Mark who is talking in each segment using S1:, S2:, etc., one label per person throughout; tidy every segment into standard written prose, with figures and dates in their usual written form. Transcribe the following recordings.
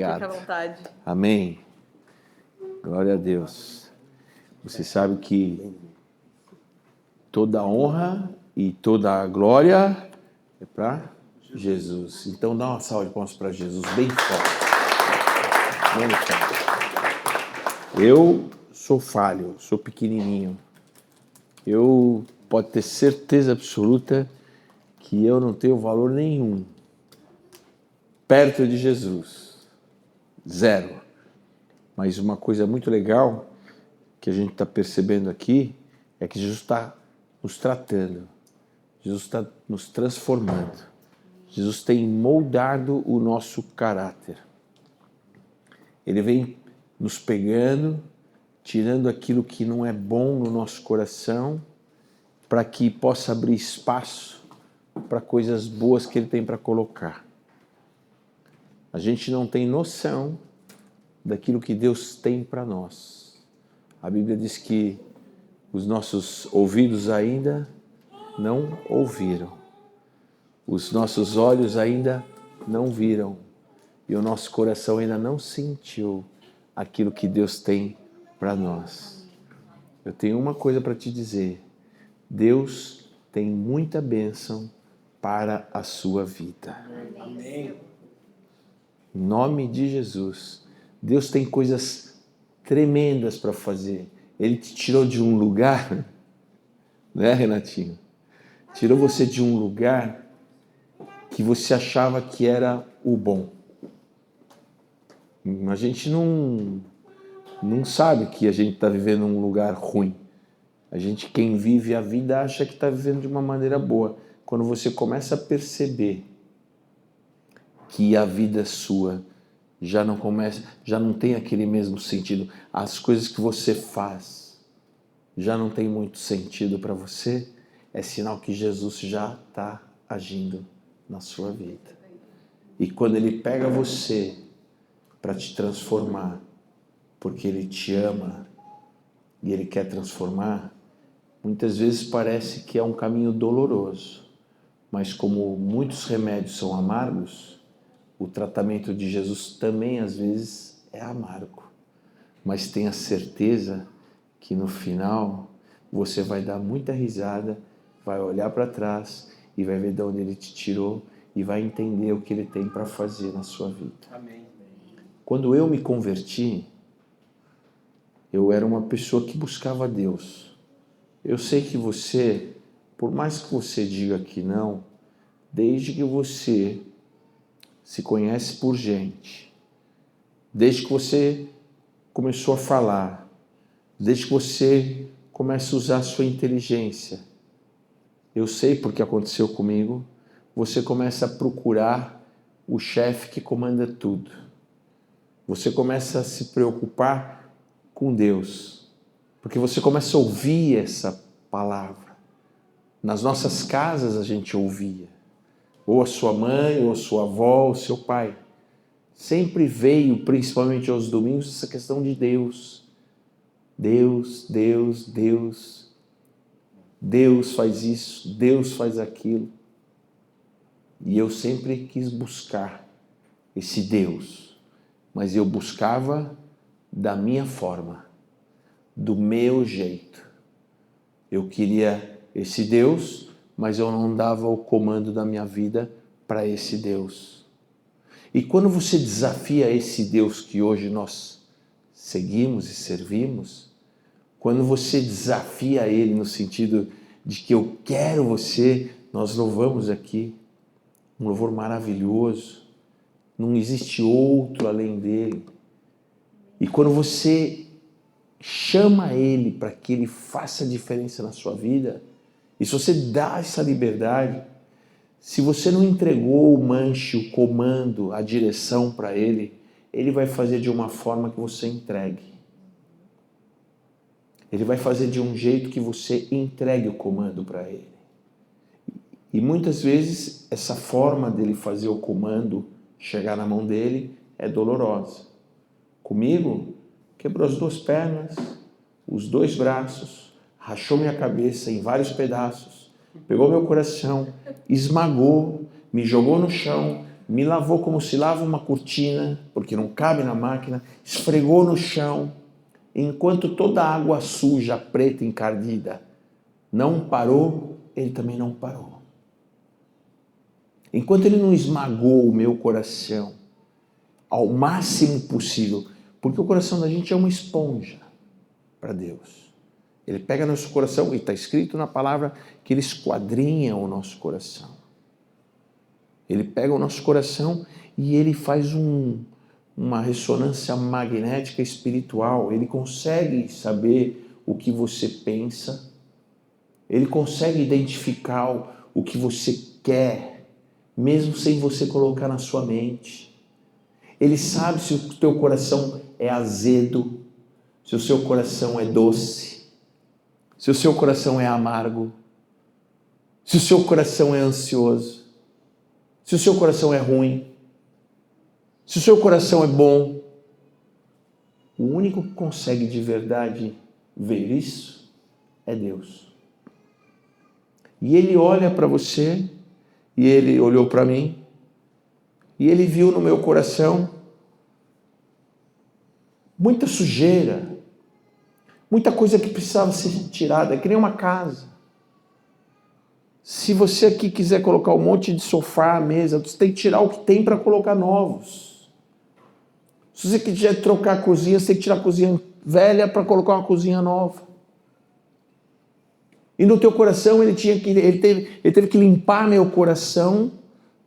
S1: Fica à vontade.
S2: Amém. Glória a Deus. Você sabe que toda honra e toda glória é para Jesus. Então dá uma salva de palmas para Jesus bem forte. Bem forte. Eu sou falho, sou pequenininho. Eu pode ter certeza absoluta que eu não tenho valor nenhum perto de Jesus. Zero. Mas uma coisa muito legal que a gente está percebendo aqui é que Jesus está nos tratando. Jesus está nos transformando. Jesus tem moldado o nosso caráter. Ele vem nos pegando, tirando aquilo que não é bom no nosso coração, para que possa abrir espaço para coisas boas que Ele tem para colocar. A gente não tem noção daquilo que Deus tem para nós. A Bíblia diz que os nossos ouvidos ainda não ouviram, os nossos olhos ainda não viram e o nosso coração ainda não sentiu aquilo que Deus tem para nós. Eu tenho uma coisa para te dizer: Deus tem muita bênção para a sua vida. Amém. Em nome de Jesus. Deus tem coisas tremendas para fazer. Ele te tirou de um lugar, né, Renatinho? Tirou você de um lugar que você achava que era o bom. A gente não sabe que a gente está vivendo um lugar ruim. Quem vive a vida, acha que está vivendo de uma maneira boa. Quando você começa a perceber que a vida sua já não tem aquele mesmo sentido, as coisas que você faz já não tem muito sentido para você, é sinal que Jesus já está agindo na sua vida. E quando Ele pega você para te transformar, porque Ele te ama e Ele quer transformar, muitas vezes parece que é um caminho doloroso, mas como muitos remédios são amargos, o tratamento de Jesus também às vezes é amargo. Mas tenha certeza que no final você vai dar muita risada, vai olhar para trás e vai ver de onde Ele te tirou e vai entender o que Ele tem para fazer na sua vida. Amém. Quando eu me converti, eu era uma pessoa que buscava Deus. Eu sei que você, por mais que você diga que não, desde que você se conhece por gente, desde que você começou a falar, desde que você começa a usar a sua inteligência, eu sei porque aconteceu comigo, você começa a procurar o chefe que comanda tudo. Você começa a se preocupar com Deus, porque você começa a ouvir essa palavra. Nas nossas casas a gente ouvia, ou a sua mãe, ou a sua avó, ou o seu pai. Sempre veio, principalmente aos domingos, essa questão de Deus. Deus, Deus, Deus. Deus faz isso, Deus faz aquilo. E eu sempre quis buscar esse Deus, mas eu buscava da minha forma, do meu jeito. Eu queria esse Deus, mas eu não dava o comando da minha vida para esse Deus. E quando você desafia esse Deus que hoje nós seguimos e servimos, quando você desafia Ele no sentido de que eu quero você, nós louvamos aqui, um louvor maravilhoso, não existe outro além dele. E quando você chama Ele para que Ele faça diferença na sua vida, e se você dá essa liberdade, se você não entregou o manche, o comando, a direção para Ele, Ele vai fazer de uma forma que você entregue. Ele vai fazer de um jeito que você entregue o comando para Ele. E muitas vezes essa forma dele fazer o comando chegar na mão dele é dolorosa. Comigo, quebrou as 2 pernas, os 2 braços, rachou minha cabeça em vários pedaços, pegou meu coração, esmagou, me jogou no chão, me lavou como se lava uma cortina, porque não cabe na máquina, esfregou no chão, enquanto toda a água suja, preta, encardida, não parou, ele também não parou. Enquanto ele não esmagou o meu coração ao máximo possível, porque o coração da gente é uma esponja para Deus. Ele pega nosso coração, e está escrito na palavra que ele esquadrinha o nosso coração. Ele pega o nosso coração e ele faz uma ressonância magnética espiritual. Ele consegue saber o que você pensa. Ele consegue identificar o que você quer, mesmo sem você colocar na sua mente. Ele sabe se o teu coração é azedo, se o seu coração é doce, se o seu coração é amargo, se o seu coração é ansioso, se o seu coração é ruim, se o seu coração é bom. O único que consegue de verdade ver isso é Deus. E ele olha para você, e ele olhou para mim, e ele viu no meu coração muita sujeira, muita coisa que precisava ser tirada, que nem uma casa. Se você aqui quiser colocar um monte de sofá, mesa, você tem que tirar o que tem para colocar novos. Se você quiser trocar a cozinha, você tem que tirar a cozinha velha para colocar uma cozinha nova. E no teu coração ele teve que limpar meu coração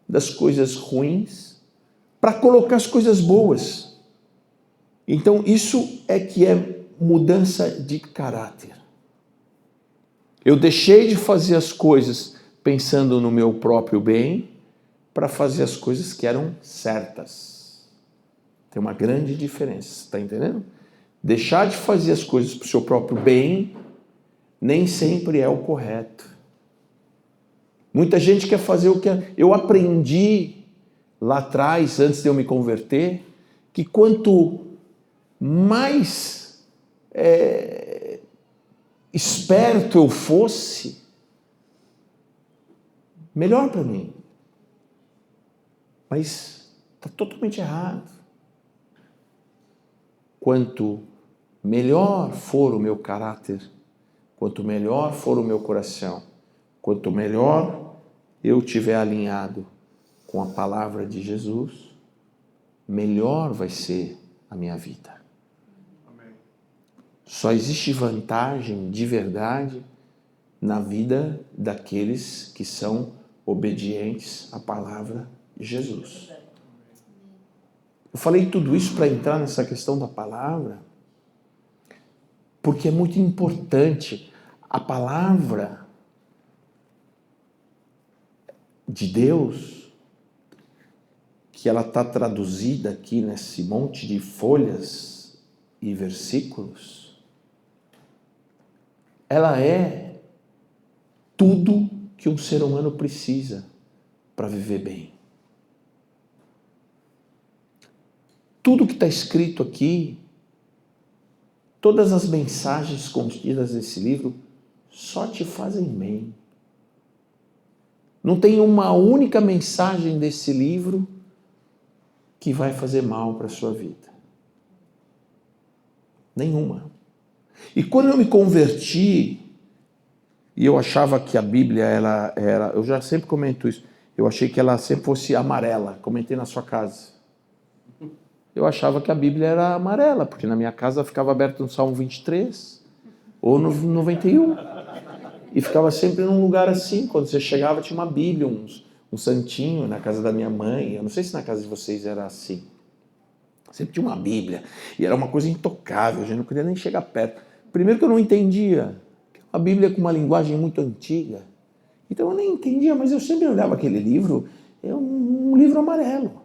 S2: das coisas ruins para colocar as coisas boas. Então isso é que é mudança de caráter. Eu deixei de fazer as coisas pensando no meu próprio bem para fazer as coisas que eram certas. Tem uma grande diferença, está entendendo? Deixar de fazer as coisas para o seu próprio bem nem sempre é o correto. Muita gente quer fazer o que... Eu aprendi lá atrás, antes de eu me converter, que quanto mais esperto eu fosse, melhor para mim. Mas está totalmente errado. Quanto melhor for o meu caráter, quanto melhor for o meu coração, quanto melhor eu estiver alinhado com a palavra de Jesus, melhor vai ser a minha vida. Só existe vantagem de verdade na vida daqueles que são obedientes à palavra de Jesus. Eu falei tudo isso para entrar nessa questão da palavra, porque é muito importante. A palavra de Deus, que ela está traduzida aqui nesse monte de folhas e versículos, ela é tudo que um ser humano precisa para viver bem. Tudo que está escrito aqui, todas as mensagens contidas nesse livro, só te fazem bem. Não tem uma única mensagem desse livro que vai fazer mal para a sua vida. Nenhuma. E quando eu me converti, e eu achava que a Bíblia eu já sempre comento isso, eu achei que ela sempre fosse amarela, comentei na sua casa. Eu achava que a Bíblia era amarela, porque na minha casa ficava aberto no Salmo 23, ou no 91. E ficava sempre num lugar assim, quando você chegava tinha uma Bíblia, um santinho na casa da minha mãe. Eu não sei se na casa de vocês era assim. Sempre tinha uma Bíblia, e era uma coisa intocável, a gente não queria nem chegar perto. Primeiro que eu não entendia, a Bíblia é com uma linguagem muito antiga. Então eu nem entendia, mas eu sempre olhava aquele livro, é um livro amarelo.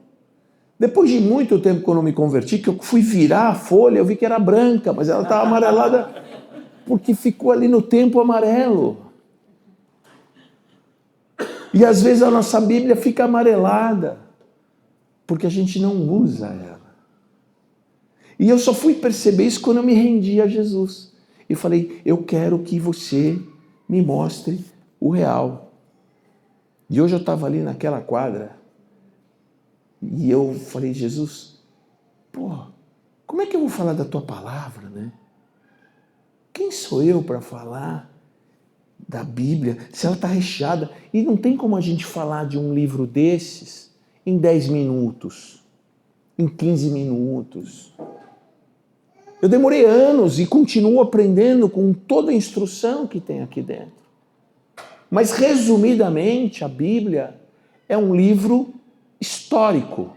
S2: Depois de muito tempo, quando eu me converti, que eu fui virar a folha, eu vi que era branca, mas ela estava amarelada porque ficou ali no tempo amarelo. E às vezes a nossa Bíblia fica amarelada, porque a gente não usa ela. E eu só fui perceber isso quando eu me rendi a Jesus. E falei, eu quero que você me mostre o real. E hoje eu estava ali naquela quadra, E eu falei, Jesus, como é que eu vou falar da tua palavra, né? Quem sou eu para falar da Bíblia, se ela está recheada? E não tem como a gente falar de um livro desses em 10 minutos, em 15 minutos. Eu demorei anos e continuo aprendendo com toda a instrução que tem aqui dentro. Mas, resumidamente, a Bíblia é um livro histórico.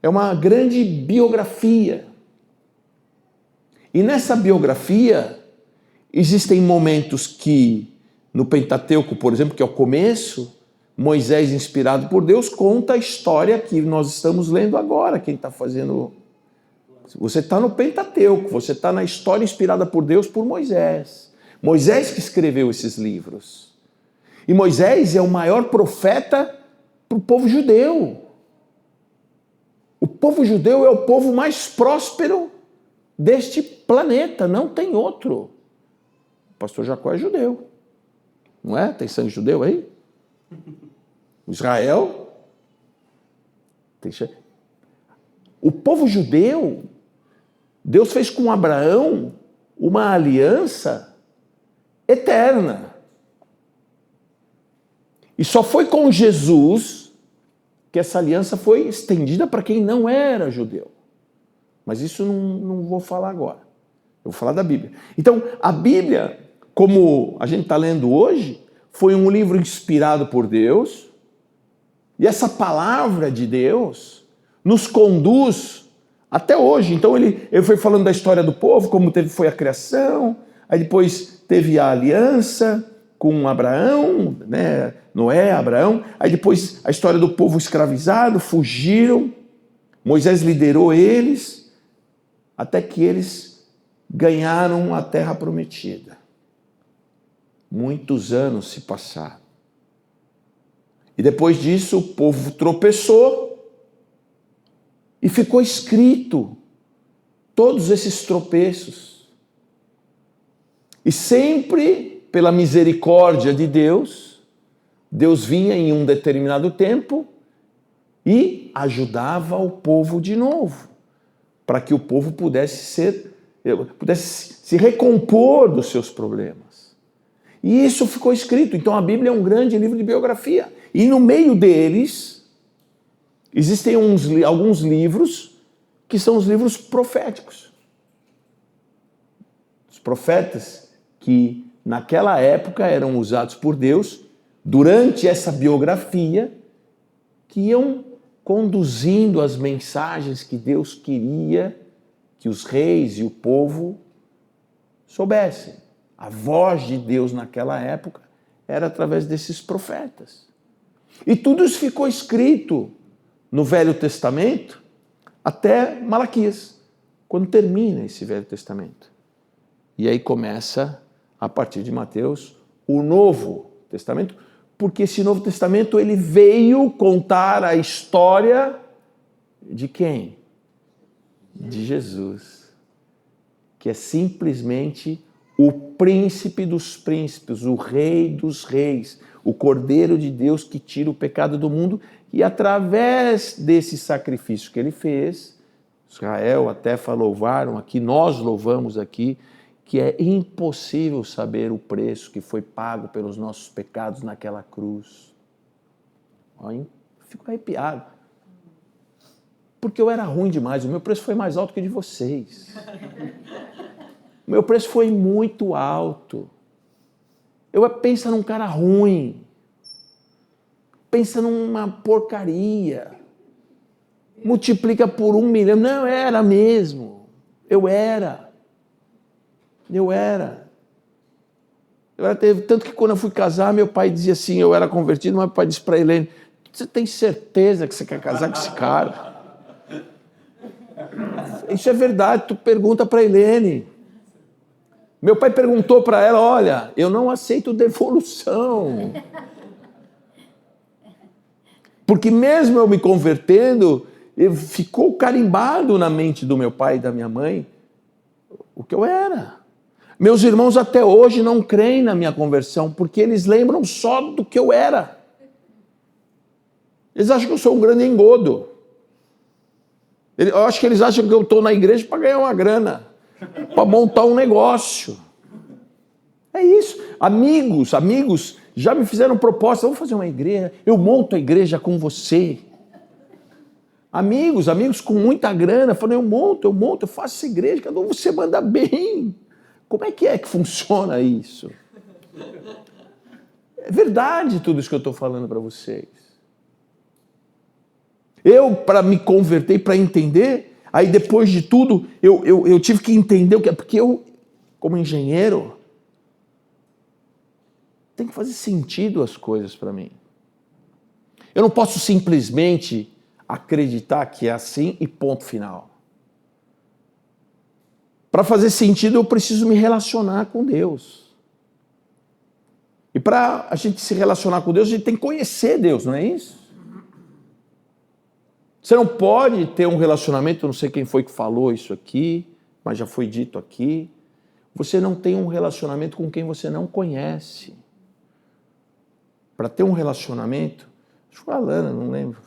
S2: É uma grande biografia. E nessa biografia, existem momentos que, no Pentateuco, por exemplo, que é o começo, Moisés, inspirado por Deus, conta a história que nós estamos lendo agora. Quem está fazendo... Você está no Pentateuco, você está na história inspirada por Deus por Moisés. Moisés que escreveu esses livros. E Moisés é o maior profeta para o povo judeu. O povo judeu é o povo mais próspero deste planeta, não tem outro. O pastor Jacó é judeu, não é? Tem sangue judeu aí? Israel? O povo judeu, Deus fez com Abraão uma aliança eterna. E só foi com Jesus que essa aliança foi estendida para quem não era judeu. Mas isso não vou falar agora. Eu vou falar da Bíblia. Então, a Bíblia, como a gente está lendo hoje, foi um livro inspirado por Deus. E essa palavra de Deus nos conduz até hoje. Então, ele foi falando da história do povo, como foi a criação, aí depois teve a aliança com Abraão, né? Noé, Abraão, aí depois a história do povo escravizado, fugiram, Moisés liderou eles, até que eles ganharam a terra prometida. Muitos anos se passaram. E depois disso o povo tropeçou e ficou escrito todos esses tropeços. E sempre, pela misericórdia de Deus, Deus vinha em um determinado tempo e ajudava o povo de novo, para que o povo pudesse se recompor dos seus problemas. E isso ficou escrito. Então a Bíblia é um grande livro de biografia. E no meio deles, existem alguns livros que são os livros proféticos. Os profetas que naquela época eram usados por Deus durante essa biografia, que iam conduzindo as mensagens que Deus queria que os reis e o povo soubessem. A voz de Deus naquela época era através desses profetas. E tudo isso ficou escrito no Velho Testamento até Malaquias, quando termina esse Velho Testamento. E aí começa, a partir de Mateus, o Novo Testamento, porque esse Novo Testamento ele veio contar a história de quem? De Jesus, que é simplesmente o príncipe dos príncipes, o rei dos reis, o Cordeiro de Deus que tira o pecado do mundo, e através desse sacrifício que ele fez, Israel, até louvaram aqui, nós louvamos aqui, que é impossível saber o preço que foi pago pelos nossos pecados naquela cruz. Olha, fico arrepiado. Porque eu era ruim demais, o meu preço foi mais alto que o de vocês. O meu preço foi muito alto. Pensa num cara ruim. Pensa numa porcaria. Multiplica por 1 milhão. Não, era mesmo. Eu era. Tanto que quando eu fui casar, meu pai dizia assim, eu era convertido, mas meu pai disse para Helene, você tem certeza que você quer casar com esse cara? Isso é verdade, tu pergunta para Helene. Meu pai perguntou para ela, olha, eu não aceito devolução. Porque mesmo eu me convertendo, ficou carimbado na mente do meu pai e da minha mãe o que eu era. Meus irmãos até hoje não creem na minha conversão, porque eles lembram só do que eu era. Eles acham que eu sou um grande engodo. Eu acho que eles acham que eu estou na igreja para ganhar uma grana, para montar um negócio. É isso. Amigos já me fizeram proposta, vamos fazer uma igreja, eu monto a igreja com você. Amigos com muita grana, falaram, eu faço essa igreja, cada um você manda bem. Como é que funciona isso? É verdade tudo isso que eu estou falando para vocês. Eu, para me converter, para entender, aí depois de tudo, eu tive que entender o que é, porque eu, como engenheiro, tem que fazer sentido as coisas para mim. Eu não posso simplesmente acreditar que é assim e ponto final. Para fazer sentido, eu preciso me relacionar com Deus. E para a gente se relacionar com Deus, a gente tem que conhecer Deus, não é isso? Você não pode ter um relacionamento, eu não sei quem foi que falou isso aqui, mas já foi dito aqui. Você não tem um relacionamento com quem você não conhece. Para ter um relacionamento, acho que foi a Lana, não lembro.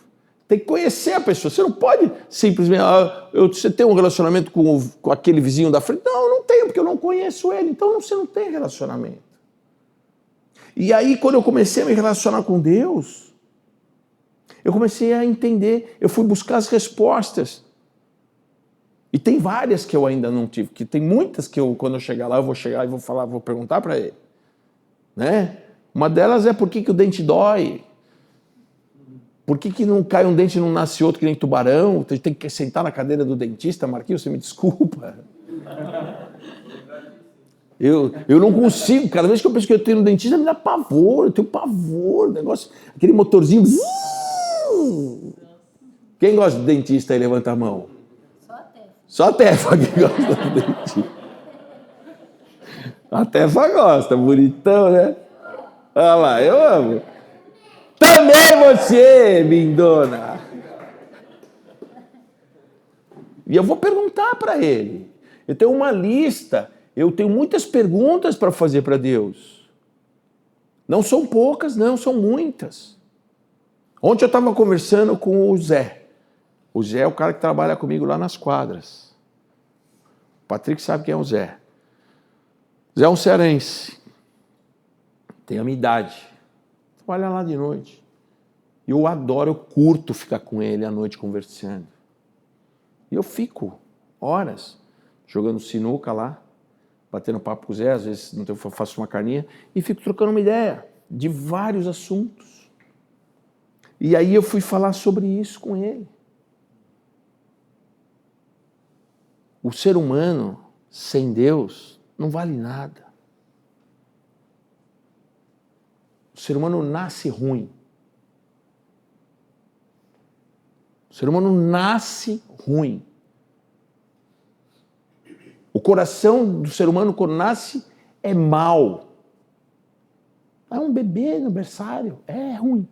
S2: Tem que conhecer a pessoa. Você não pode simplesmente... você tem um relacionamento com aquele vizinho da frente? Não, eu não tenho, porque eu não conheço ele. Então você não tem relacionamento. E aí, quando eu comecei a me relacionar com Deus, eu comecei a entender, eu fui buscar as respostas. E tem várias que eu ainda não tive, que tem muitas que quando eu chegar lá, eu vou chegar e vou perguntar para ele. Né? Uma delas é por que o dente dói? Por que não cai um dente e não nasce outro que nem tubarão? Tem que sentar na cadeira do dentista, Marquinhos, você me desculpa. Eu não consigo, cada vez que eu penso que eu tenho um dentista, me dá pavor, eu tenho pavor, negócio, aquele motorzinho. Quem gosta de dentista aí, levanta a mão. Só a Tefa que gosta do dentista. A Tefa gosta, bonitão, né? Olha lá, eu amo. Também você, lindona. E eu vou perguntar para ele. Eu tenho uma lista, eu tenho muitas perguntas para fazer para Deus. Não são poucas, não, são muitas. Ontem eu estava conversando com o Zé. O Zé é o cara que trabalha comigo lá nas quadras. O Patrick sabe quem é o Zé. Zé é um cearense. Tem a minha idade. Trabalha lá de noite. E eu adoro, eu curto ficar com ele à noite conversando. E eu fico horas jogando sinuca lá, batendo papo com o Zé, às vezes não tenho, faço uma carninha, e fico trocando uma ideia de vários assuntos. E aí eu fui falar sobre isso com ele. O ser humano sem Deus não vale nada. O ser humano nasce ruim. O ser humano nasce ruim. O coração do ser humano, quando nasce, é mau. É um bebê no berçário. É ruim.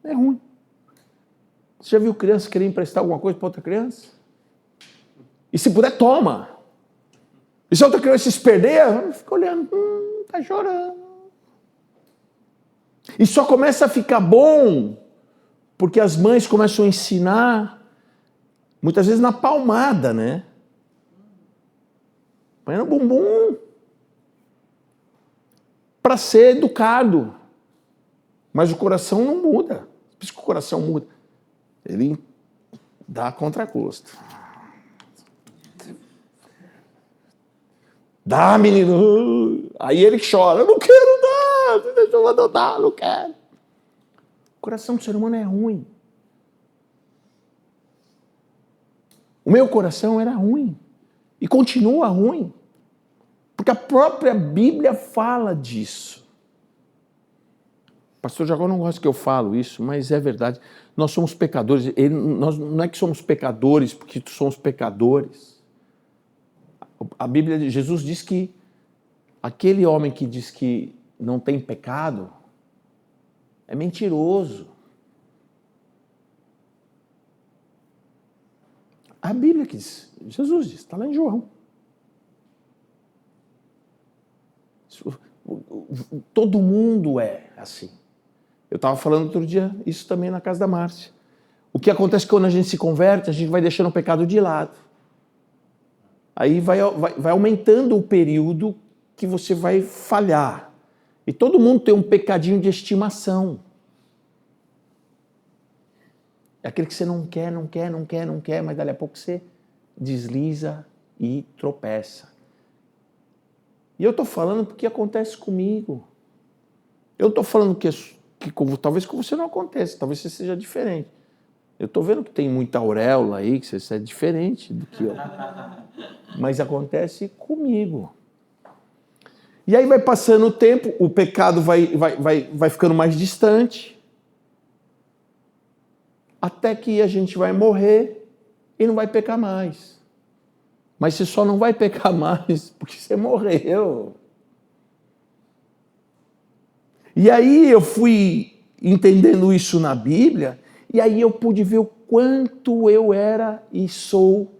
S2: É ruim. Você já viu criança querer emprestar alguma coisa para outra criança? E se puder, toma. E se a outra criança se perder, fica olhando. Tá chorando. E só começa a ficar bom porque as mães começam a ensinar, muitas vezes na palmada, né? Põe no bumbum. Para ser educado. Mas o coração não muda. Por isso que o coração muda. Ele dá contragosto. Dá, menino. Aí ele chora. Eu não quero dar. Você deixou eu adotar, não quero. O coração do ser humano é ruim. O meu coração era ruim. E continua ruim. Porque a própria Bíblia fala disso. Pastor Jacó não gosta que eu falo isso, mas é verdade. Nós somos pecadores. Nós não é que somos pecadores porque somos pecadores. A Bíblia de Jesus diz que aquele homem que diz que não tem pecado é mentiroso. A Bíblia que diz, Jesus diz, está lá em João. Todo mundo é assim. Eu estava falando outro dia isso também na casa da Márcia. O que acontece quando a gente se converte, a gente vai deixando o pecado de lado. Aí vai aumentando o período que você vai falhar. E todo mundo tem um pecadinho de estimação. É aquele que você não quer, mas dali a pouco você desliza e tropeça. E eu estou falando porque acontece comigo. Eu não estou falando que talvez com você não aconteça, talvez você seja diferente. Eu estou vendo que tem muita auréola aí, que você é diferente do que eu. Mas acontece comigo. E aí vai passando o tempo, o pecado vai ficando mais distante, até que a gente vai morrer e não vai pecar mais. Mas você só não vai pecar mais porque você morreu. E aí eu fui entendendo isso na Bíblia, e aí eu pude ver o quanto eu era e sou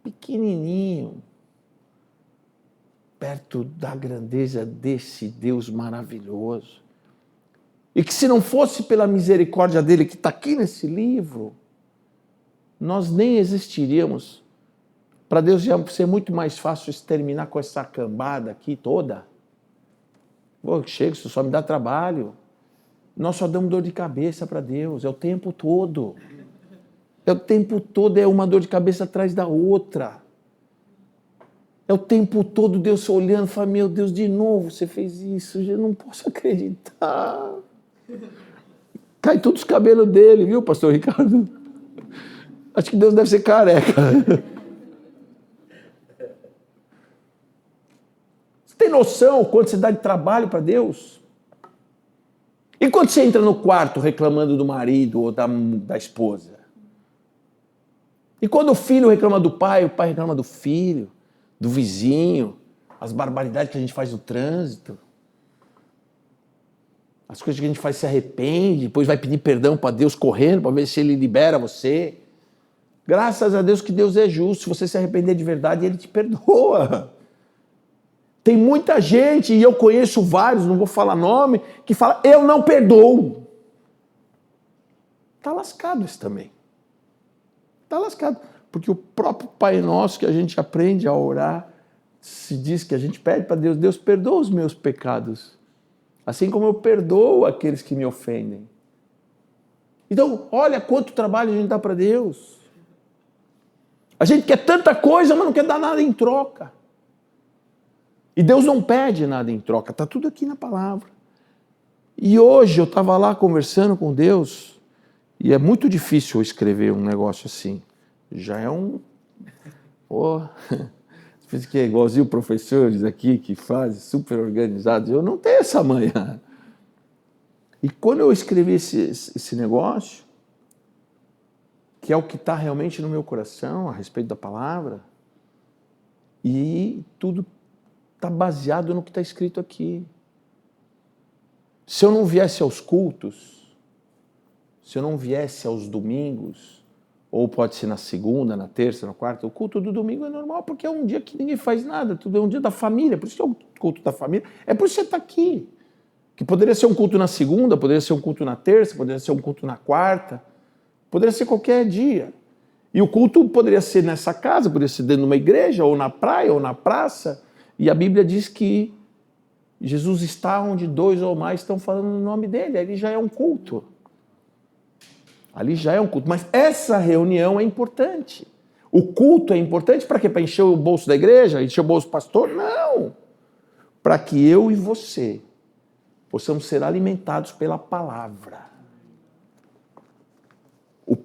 S2: pequenininho, perto da grandeza desse Deus maravilhoso. E que se não fosse pela misericórdia dele que está aqui nesse livro, nós nem existiríamos. Para Deus ia ser muito mais fácil exterminar com essa cambada aqui toda. Pô, chega, isso só me dá trabalho. Nós só damos dor de cabeça para Deus, é o tempo todo. É o tempo todo, é uma dor de cabeça atrás da outra. É o tempo todo Deus olhando e falando, meu Deus, de novo você fez isso, eu não posso acreditar. Cai todos os cabelos dele, viu, pastor Ricardo? Acho que Deus deve ser careca. Você tem noção quanto você dá de trabalho para Deus? E quando você entra no quarto reclamando do marido ou da esposa? E quando o filho reclama do pai, o pai reclama do filho, do vizinho, as barbaridades que a gente faz no trânsito, as coisas que a gente faz se arrepende, depois vai pedir perdão para Deus correndo para ver se ele libera você. Graças a Deus que Deus é justo, se você se arrepender de verdade, ele te perdoa. Tem muita gente, e eu conheço vários, não vou falar nome, que fala, eu não perdoo. Está lascado isso também. Está lascado. Porque o próprio Pai Nosso que a gente aprende a orar, se diz que a gente pede para Deus, Deus perdoa os meus pecados, assim como eu perdoo aqueles que me ofendem. Então, olha quanto trabalho a gente dá para Deus. A gente quer tanta coisa, mas não quer dar nada em troca. E Deus não pede nada em troca, está tudo aqui na palavra. E hoje eu estava lá conversando com Deus, e é muito difícil eu escrever um negócio assim. Já é Você que é igualzinho professores aqui que fazem, super organizados. Eu não tenho essa manha. E quando eu escrevi esse negócio, que é o que está realmente no meu coração a respeito da palavra, e tudo está baseado no que está escrito aqui. Se eu não viesse aos cultos, se eu não viesse aos domingos, ou pode ser na segunda, na terça, na quarta, o culto do domingo é normal, porque é um dia que ninguém faz nada, tudo é um dia da família, por isso que é o culto da família, é por isso que você está aqui. Que poderia ser um culto na segunda, poderia ser um culto na terça, poderia ser um culto na quarta, poderia ser qualquer dia. E o culto poderia ser nessa casa, poderia ser dentro de uma igreja, ou na praia, ou na praça, e a Bíblia diz que Jesus está onde dois ou mais estão falando no nome dele, ali já é um culto. Ali já é um culto, mas essa reunião é importante. O culto é importante para quê? Para encher o bolso da igreja, encher o bolso do pastor? Não! Para que eu e você possamos ser alimentados pela palavra. A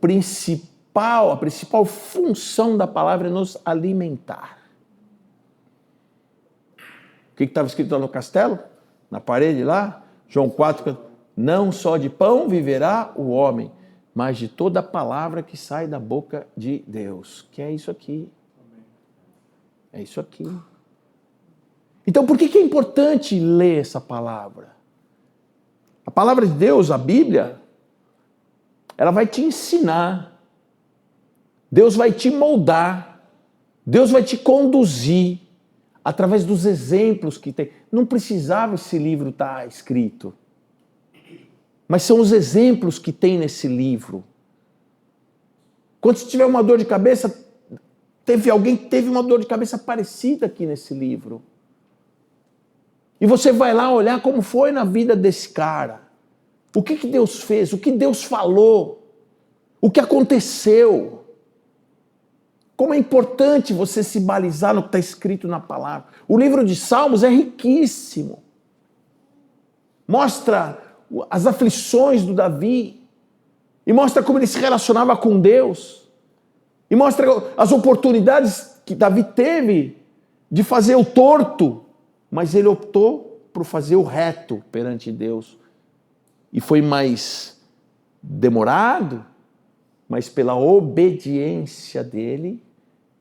S2: principal função da palavra é nos alimentar. O que estava escrito lá no castelo? Na parede lá? João 4, não só de pão viverá o homem, mas de toda a palavra que sai da boca de Deus. Que é isso aqui. É isso aqui. Então, por que é importante ler essa palavra? A palavra de Deus, a Bíblia, ela vai te ensinar. Deus vai te moldar. Deus vai te conduzir através dos exemplos que tem. Não precisava esse livro estar escrito. Mas são os exemplos que tem nesse livro. Quando você tiver uma dor de cabeça, teve alguém que teve uma dor de cabeça parecida aqui nesse livro. E você vai lá olhar como foi na vida desse cara. O que Deus fez, o que Deus falou, o que aconteceu. Como é importante você se balizar no que está escrito na palavra. O livro de Salmos é riquíssimo. Mostra as aflições do Davi. E mostra como ele se relacionava com Deus. E mostra as oportunidades que Davi teve de fazer o torto. Mas ele optou por fazer o reto perante Deus. E foi mais demorado, mas pela obediência dele,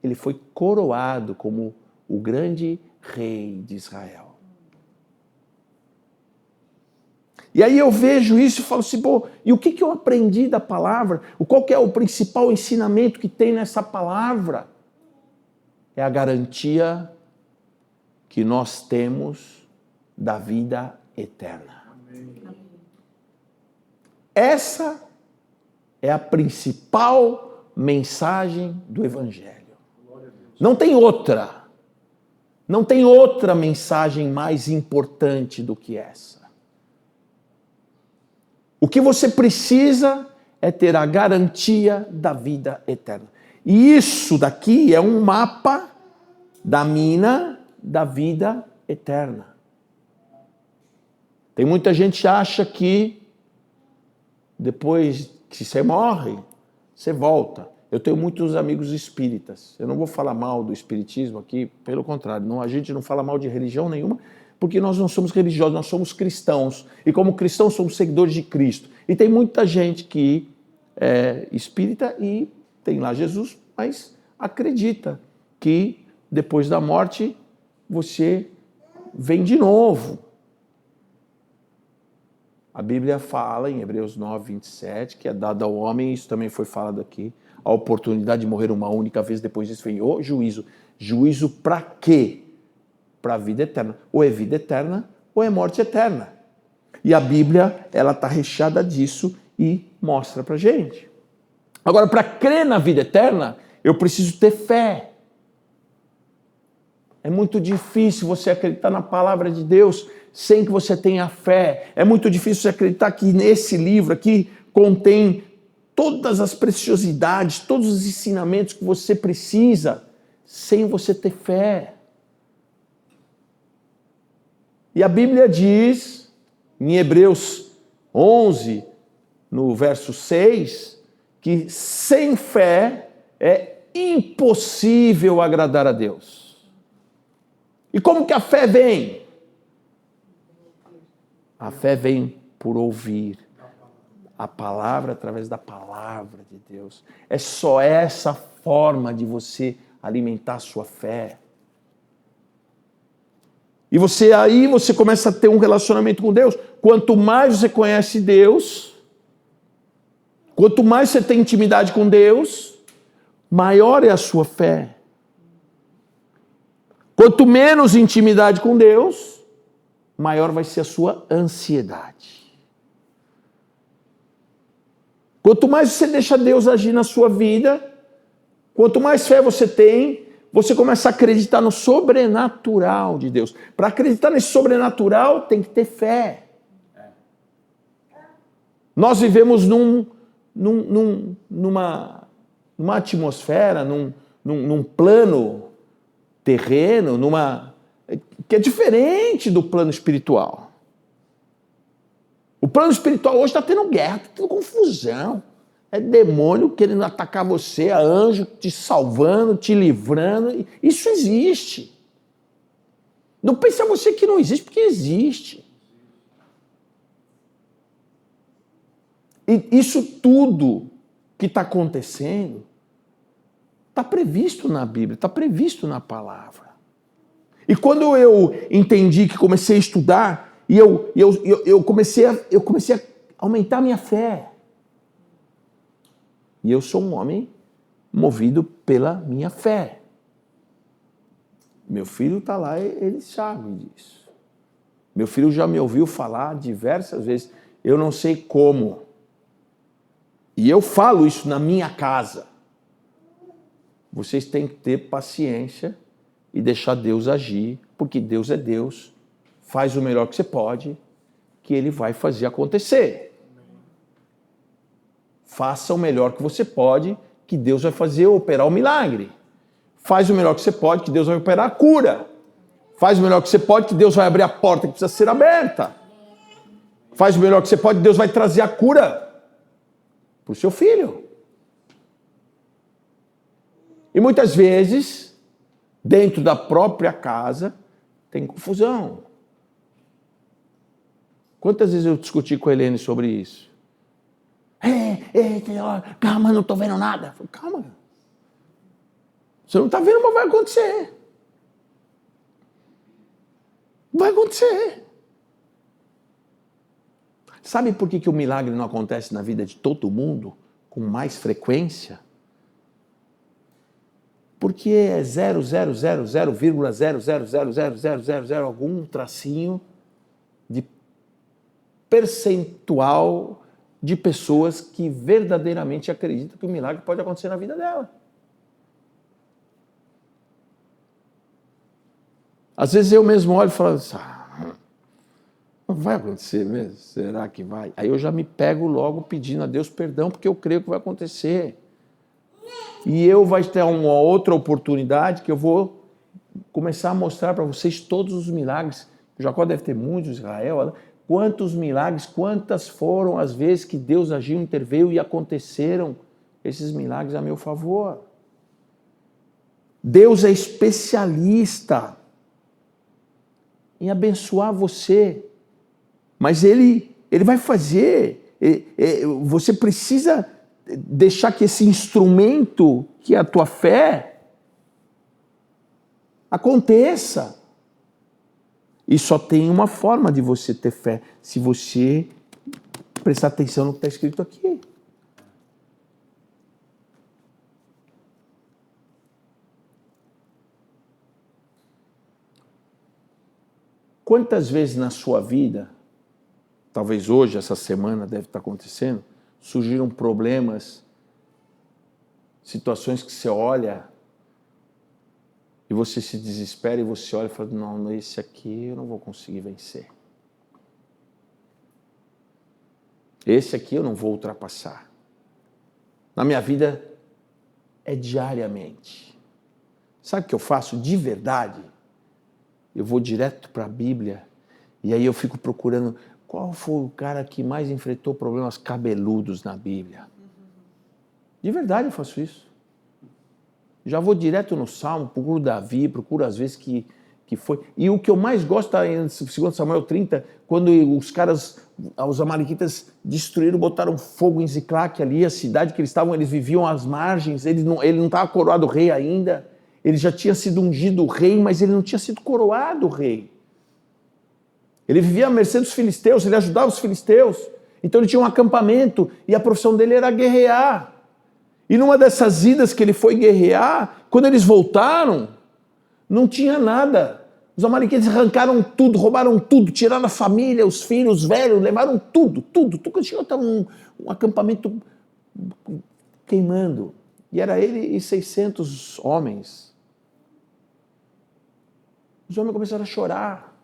S2: ele foi coroado como o grande rei de Israel. E aí eu vejo isso e falo assim, pô, e o que eu aprendi da palavra? Qual que é o principal ensinamento que tem nessa palavra? É a garantia que nós temos da vida eterna. Essa é a principal mensagem do Evangelho. Não tem outra. Não tem outra mensagem mais importante do que essa. O que você precisa é ter a garantia da vida eterna. E isso daqui é um mapa da mina da vida eterna. Tem muita gente que acha que depois que você morre, você volta. Eu tenho muitos amigos espíritas. Eu não vou falar mal do espiritismo aqui, pelo contrário. Não, a gente não fala mal de religião nenhuma, porque nós não somos religiosos, nós somos cristãos. E como cristãos somos seguidores de Cristo. E tem muita gente que é espírita e tem lá Jesus, mas acredita que depois da morte você vem de novo. A Bíblia fala em Hebreus 9, 27, que é dado ao homem, isso também foi falado aqui, a oportunidade de morrer uma única vez, depois disso vem o juízo. Juízo para quê? Para a vida eterna. Ou é vida eterna, ou é morte eterna. E a Bíblia, ela está recheada disso e mostra para a gente. Agora, para crer na vida eterna, eu preciso ter fé. É muito difícil você acreditar na palavra de Deus sem que você tenha fé. É muito difícil você acreditar que nesse livro aqui contém todas as preciosidades, todos os ensinamentos que você precisa, sem você ter fé. E a Bíblia diz, em Hebreus 11, no verso 6, que sem fé é impossível agradar a Deus. E como que a fé vem? A fé vem por ouvir a palavra através da palavra de Deus. É só essa forma de você alimentar a sua fé. E você começa a ter um relacionamento com Deus. Quanto mais você conhece Deus, quanto mais você tem intimidade com Deus, maior é a sua fé. Quanto menos intimidade com Deus, maior vai ser a sua ansiedade. Quanto mais você deixa Deus agir na sua vida, quanto mais fé você tem, você começa a acreditar no sobrenatural de Deus. Para acreditar nesse sobrenatural, tem que ter fé. Nós vivemos numa atmosfera, num plano terreno, que é diferente do plano espiritual. O plano espiritual hoje está tendo guerra, está tendo confusão. É demônio querendo atacar você, é anjo te salvando, te livrando. Isso existe. Não pense você que não existe, porque existe. E isso tudo que está acontecendo está previsto na Bíblia, está previsto na palavra. E quando eu entendi, que comecei a estudar, e eu comecei a aumentar a minha fé. E eu sou um homem movido pela minha fé. Meu filho está lá, ele sabe disso. Meu filho já me ouviu falar diversas vezes. eu não sei como. E eu falo isso na minha casa. Vocês têm que ter paciência e deixar Deus agir, porque Deus é Deus, faz o melhor que você pode, que Ele vai fazer acontecer. Faça o melhor que você pode, que Deus vai fazer operar o milagre. Faz o melhor que você pode, que Deus vai operar a cura. Faz o melhor que você pode, que Deus vai abrir a porta que precisa ser aberta. Faz o melhor que você pode, que Deus vai trazer a cura para o seu filho. E muitas vezes, dentro da própria casa, tem confusão. Quantas vezes eu discuti com a Helene sobre isso? Calma, não estou vendo nada. Falei, calma. Você não está vendo, mas vai acontecer. Vai acontecer. Sabe por que o milagre não acontece na vida de todo mundo com mais frequência? Porque é 0,000,0000000 algum tracinho de percentual de pessoas que verdadeiramente acreditam que o milagre pode acontecer na vida dela. Às vezes eu mesmo olho e falo assim, não vai acontecer mesmo? Será que vai? Aí eu já me pego logo pedindo a Deus perdão, porque eu creio que vai acontecer. E eu vou ter uma outra oportunidade que eu vou começar a mostrar para vocês todos os milagres. O Jacó deve ter muitos, Israel. Quantos milagres, quantas foram as vezes que Deus agiu, interveio e aconteceram esses milagres a meu favor. Deus é especialista em abençoar você, mas Ele vai fazer. Você precisa deixar que esse instrumento, que é a tua fé, aconteça. E só tem uma forma de você ter fé, se você prestar atenção no que está escrito aqui. Quantas vezes na sua vida, talvez hoje, essa semana deve estar acontecendo, surgiram problemas, situações que você olha e você se desespera e você olha e fala, não, esse aqui eu não vou conseguir vencer. Esse aqui eu não vou ultrapassar. Na minha vida é diariamente. Sabe o que eu faço de verdade? Eu vou direto para a Bíblia e aí eu fico procurando qual foi o cara que mais enfrentou problemas cabeludos na Bíblia. De verdade eu faço isso. Já vou direto no Salmo, procuro Davi, procuro às vezes que foi. E o que eu mais gosto está em 2 Samuel 30, quando os amalequitas destruíram, botaram fogo em Ziclague ali, a cidade que eles viviam às margens, ele não estava coroado rei ainda, ele já tinha sido ungido rei, mas ele não tinha sido coroado rei. Ele vivia à mercê dos filisteus, ele ajudava os filisteus, então ele tinha um acampamento e a profissão dele era guerrear. E numa dessas idas que ele foi guerrear, quando eles voltaram, não tinha nada. Os amalequitas arrancaram tudo, roubaram tudo, tiraram a família, os filhos, os velhos, levaram tudo. Estava um acampamento queimando. E era ele e 600 homens. Os homens começaram a chorar.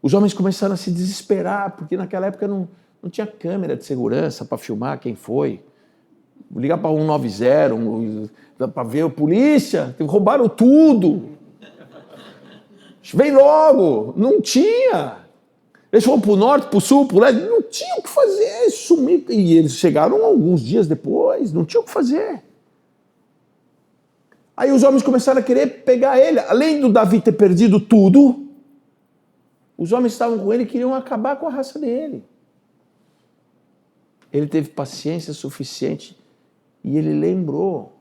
S2: Os homens começaram a se desesperar, porque naquela época não tinha câmera de segurança para filmar quem foi. Ligar para 190, para ver a polícia, roubaram tudo. Vem logo, não tinha. Eles foram para o norte, para o sul, para o leste, não tinha o que fazer, sumiram. E eles chegaram alguns dias depois, não tinha o que fazer. Aí os homens começaram a querer pegar ele. Além do Davi ter perdido tudo, os homens estavam com ele e queriam acabar com a raça dele. Ele teve paciência suficiente e ele lembrou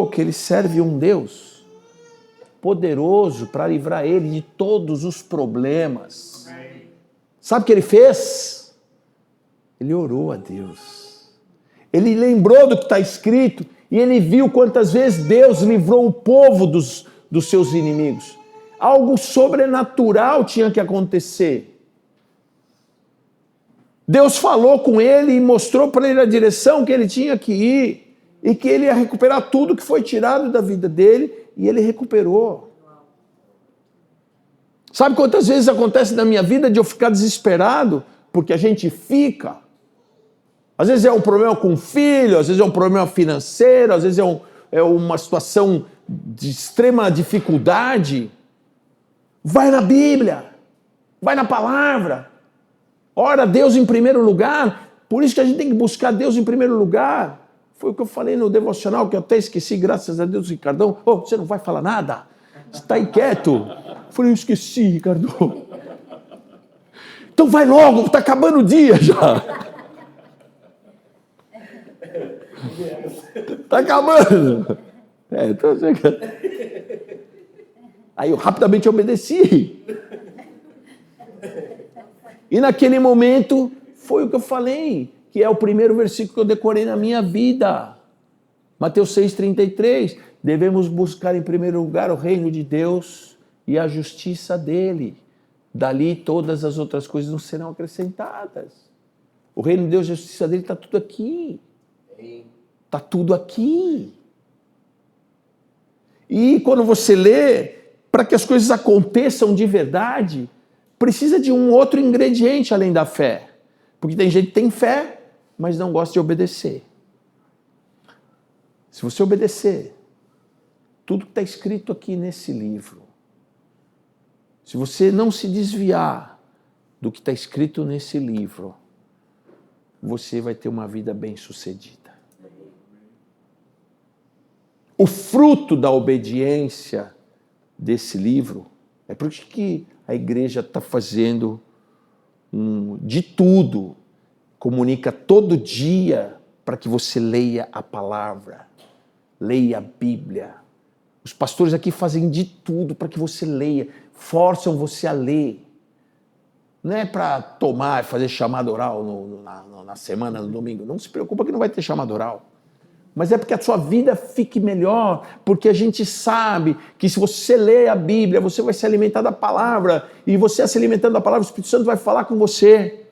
S2: que ele serve um Deus poderoso para livrar ele de todos os problemas. Sabe o que ele fez? Ele orou a Deus. Ele lembrou do que está escrito e ele viu quantas vezes Deus livrou o povo dos seus inimigos. Algo sobrenatural tinha que acontecer. Deus falou com ele e mostrou para ele a direção que ele tinha que ir e que ele ia recuperar tudo que foi tirado da vida dele, e ele recuperou. Sabe quantas vezes acontece na minha vida de eu ficar desesperado? Porque a gente fica. Às vezes é um problema com o filho, às vezes é um problema financeiro, às vezes é uma situação de extrema dificuldade. Vai na Bíblia, vai na palavra, ora a Deus em primeiro lugar. Por isso que a gente tem que buscar Deus em primeiro lugar. Foi o que eu falei no devocional, que eu até esqueci, graças a Deus, Ricardão. Oh, você não vai falar nada? Você está aí quieto? Eu falei, eu esqueci, Ricardo. Então vai logo, está acabando o dia já. Está acabando. Estou chegando. Aí eu rapidamente obedeci. E naquele momento, foi o que eu falei, que é o primeiro versículo que eu decorei na minha vida. Mateus 6,33. Devemos buscar em primeiro lugar o reino de Deus e a justiça dele. Dali todas as outras coisas não serão acrescentadas. O reino de Deus e a justiça dele está tudo aqui. Está tudo aqui. E quando você lê, para que as coisas aconteçam de verdade, precisa de um outro ingrediente além da fé. Porque tem gente que tem fé, mas não gosta de obedecer. Se você obedecer tudo que está escrito aqui nesse livro, se você não se desviar do que está escrito nesse livro, você vai ter uma vida bem-sucedida. O fruto da obediência desse livro, é por isso que a igreja está fazendo de tudo, comunica todo dia para que você leia a palavra, leia a Bíblia. Os pastores aqui fazem de tudo para que você leia, forçam você a ler. Não é para tomar e fazer chamada oral na semana, no domingo. Não se preocupa que não vai ter chamada oral. Mas é porque a sua vida fique melhor, porque a gente sabe que se você ler a Bíblia, você vai se alimentar da palavra, e você se alimentando da palavra, o Espírito Santo vai falar com você,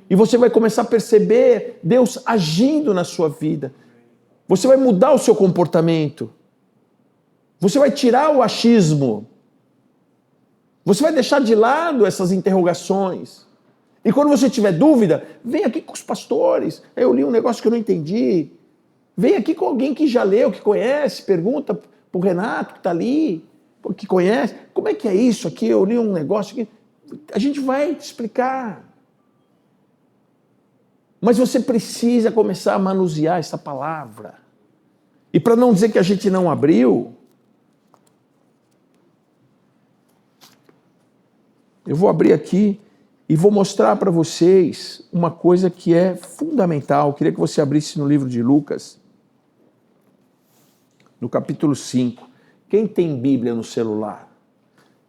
S2: e você vai começar a perceber Deus agindo na sua vida. Você vai mudar o seu comportamento, você vai tirar o achismo, você vai deixar de lado essas interrogações, e quando você tiver dúvida, vem aqui com os pastores. Eu li um negócio que eu não entendi. Vem aqui com alguém que já leu, que conhece, pergunta para o Renato que está ali, que conhece, como é que é isso aqui? Eu li um negócio aqui. A gente vai te explicar. Mas você precisa começar a manusear essa palavra. E para não dizer que a gente não abriu, eu vou abrir aqui e vou mostrar para vocês uma coisa que é fundamental. Eu queria que você abrisse no livro de Lucas, no capítulo 5. Quem tem Bíblia no celular?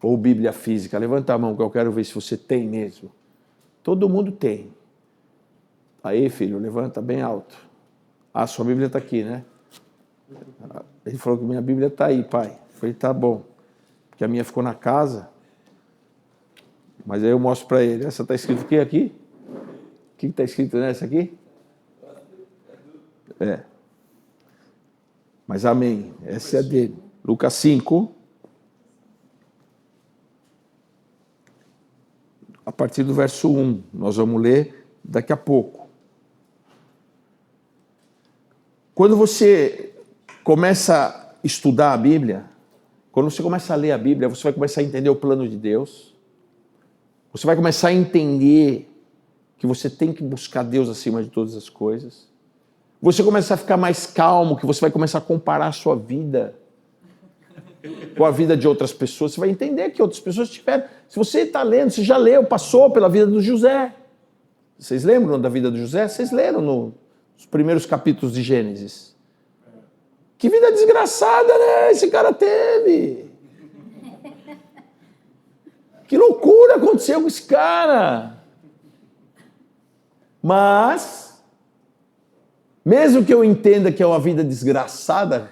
S2: Ou Bíblia física? Levanta a mão que eu quero ver se você tem mesmo. Todo mundo tem. Aí, filho, levanta bem alto. Ah, sua Bíblia está aqui, né? Ele falou que minha Bíblia está aí, pai. Eu falei, tá bom. Porque a minha ficou na casa. Mas aí eu mostro para ele. Essa está escrito o quê aqui? O que está escrito nessa aqui? É. Mas amém. Essa é a dele. Lucas 5. A partir do verso 1. Nós vamos ler daqui a pouco. Quando você começa a estudar a Bíblia, quando você começa a ler a Bíblia, você vai começar a entender o plano de Deus. Você vai começar a entender que você tem que buscar Deus acima de todas as coisas. Você começa a ficar mais calmo, que você vai começar a comparar a sua vida com a vida de outras pessoas. Você vai entender que outras pessoas tiveram. Se você está lendo, você já leu, passou pela vida do José. Vocês lembram da vida do José? Vocês leram nos primeiros capítulos de Gênesis. Que vida desgraçada, né? Esse cara teve. Que loucura aconteceu com esse cara. Mas, mesmo que eu entenda que é uma vida desgraçada,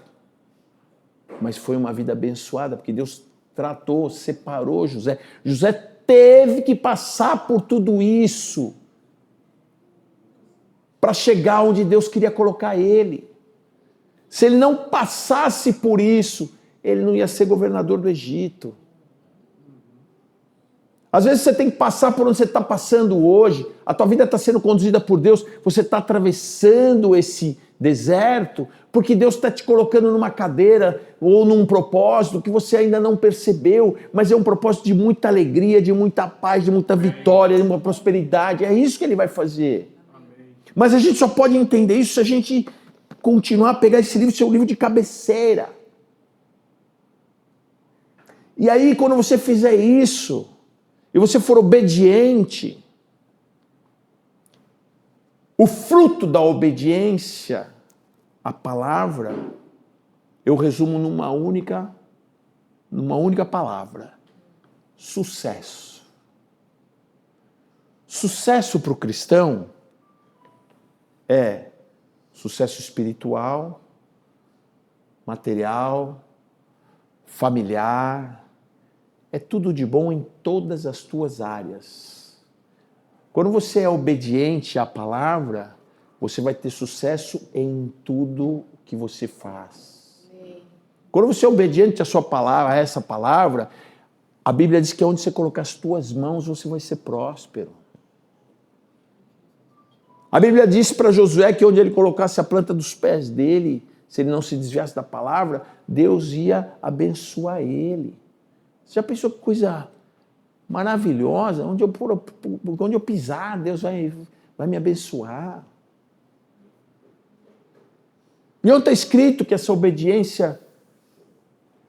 S2: mas foi uma vida abençoada, porque Deus tratou, separou José. José teve que passar por tudo isso para chegar onde Deus queria colocar ele. Se ele não passasse por isso, ele não ia ser governador do Egito. Às vezes você tem que passar por onde você está passando hoje, a tua vida está sendo conduzida por Deus, você está atravessando esse deserto, porque Deus está te colocando numa cadeira ou num propósito que você ainda não percebeu, mas é um propósito de muita alegria, de muita paz, de muita vitória, de uma prosperidade, é isso que ele vai fazer. Mas a gente só pode entender isso se a gente continuar a pegar esse livro, seu livro de cabeceira. E aí, quando você fizer isso, e você for obediente, o fruto da obediência à palavra, eu resumo numa única palavra: sucesso. Sucesso para o cristão é sucesso espiritual, material, familiar, é tudo de bom em todas as tuas áreas. Quando você é obediente à palavra, você vai ter sucesso em tudo que você faz. Quando você é obediente à sua palavra, a essa palavra, a Bíblia diz que onde você colocar as tuas mãos, você vai ser próspero. A Bíblia disse para Josué que onde ele colocasse a planta dos pés dele, se ele não se desviasse da palavra, Deus ia abençoar ele. Você já pensou que coisa maravilhosa? Onde eu pisar, Deus vai me abençoar. E onde está escrito que essa obediência